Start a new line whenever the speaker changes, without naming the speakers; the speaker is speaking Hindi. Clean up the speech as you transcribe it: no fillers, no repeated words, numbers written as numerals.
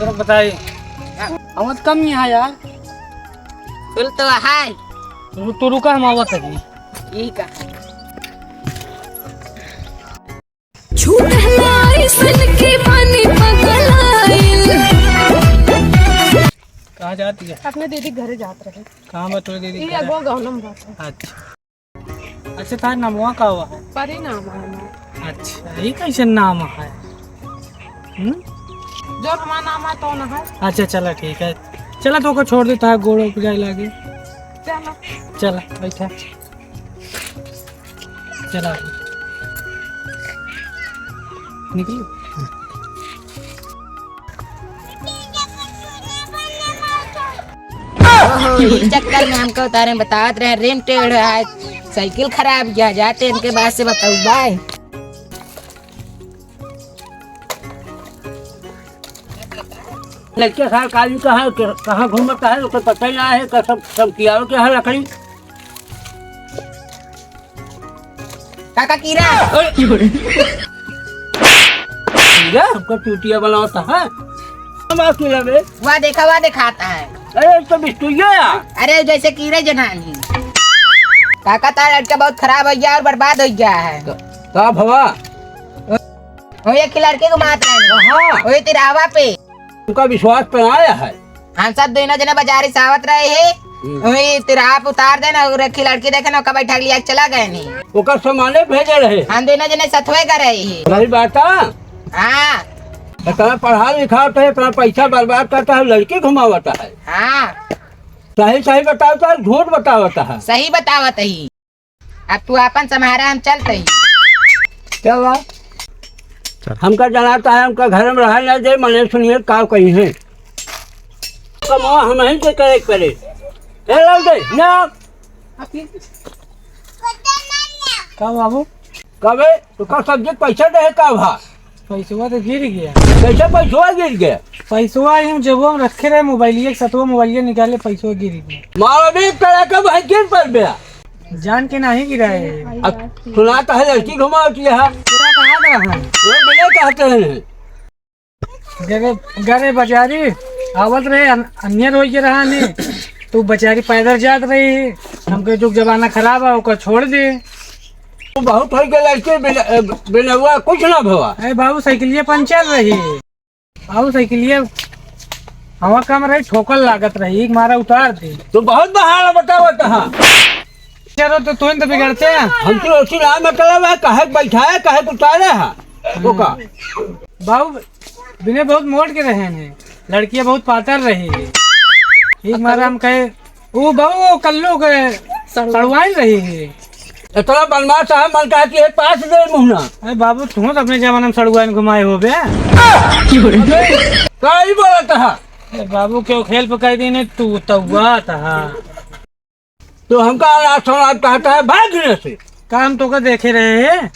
तो बताइए आवाज कम नहीं है यार।
फुल तो है।
तो रुका हम आवाज तक
ठीक है।
कहाँ जाती है?
अपने दीदी घरे जात रहे।
कहाँ बा तोरी दीदी?
ये गो गौनम बात है।
अच्छा अच्छा, तार नामुआ का हुआ है?
परी नाम है हमारा।
अच्छा, ये कैसे नाम है?
जो हमारा नाम है तो ना है।
अच्छा चला ठीक है, चला तो को छोड़ देता है, गोड़ों पे जाए लागे।
चलो
चला बैठा, चला निकलो।
ओहो, इस चक्कर में हमको उतारे बतावत रहे रेम टेढ़ है, साइकिल खराब किया जाते इनके बाद से बताऊ बाय।
लड़के साल काली का है, कहाँ घूमता है उसको पता ही ना है। सब किया हो क्या है लकड़ी
काका कीरा
हमको चूटिया बनाता है।
वह दिखाता है।
अरे तो बिस्तुइया यार।
अरे जैसे कीड़े जनानी। काका तारा लड़का बहुत खराब हो गया और बर्बाद हो गया है।
का भवा
वो एक लड़के को मार रहे
हाँ,
वो तिरावा पे
उनका विश्वास पे आया है।
हम सब दोनों जने बाजारी सावत रहे है। वही तिराप उतार देना और एक लड़की देखे ना कब बैठा लिया चला गए नहीं।
ओकर सामाने भेजे रहे।
हम दोनों जने सतवे कर रहे हैं।
रही बात
हाँ
इतना पढ़ा लिखा होता है, इतना पैसा बर्बाद करता है, लड़की घुमावता है।
हाँ
सही सही बताता है, झूठ बतावता है।
सही बतावत ही। अब तू अपन संभारा हम चलते ही।
क्या हमका जनाता है, हमका घर में रहा ना दे, मने सुनिए का कहीं है कमा हम ही के करे करे दे ना
का बाबू
कबे तो का सब्जेक्ट पैसा दे का भा
पैसवा तो गिर गया।
कैसे पैसा गिर गया?
पैसवा हम जब हम रखे रहे मोबाइल सतवा मोबाइल निकाले पैसवा गिर गया।
मारा भी तरह का भाई गिर पड़ गया।
जान के नहीं गिरा है।
सुनाता है लड़की घुमावती है।
कहाँ रहा
वो बिना कहते हैं
गरे बाजारी आवत रहे अन्य हो के रहा ने तो बेचारी पैदल जात रही। हमके जो जमाना खराब है ओकर छोड़ दे।
वो बहुत हो गया लड़के बिना हुआ कुछ ना भवा।
अरे बाबू साइकिलिया पंचर रही। बाबू साइकिलिया हवा कम रही, ठोकर लागत रही, मारा उतार दे।
तो बहुत बहाना बतावता है।
चलो तो तुम तो बिगड़ते हैं।
हम तो उसी नाम मतलब है, कहे बैठाए कहे उतारे है वो का।
बाबू बिना बहुत मोड़ के रहे हैं, लड़कियां बहुत पातर रही। एक मारा हम कहे वो बहु कल्लू के सड़वाइन रही है।
इतना बदमाश है, मन कहती है पास दे मुहना।
अरे बाबू तुम तो अपने जमाने में सड़वाइन घुमाए हो बे।
का ही बोलता है?
अरे बाबू क्यों खेल पकाई देने तू तवा था।
तो हमका कहता है भागने से।
काम तो का देखे रहे हैं,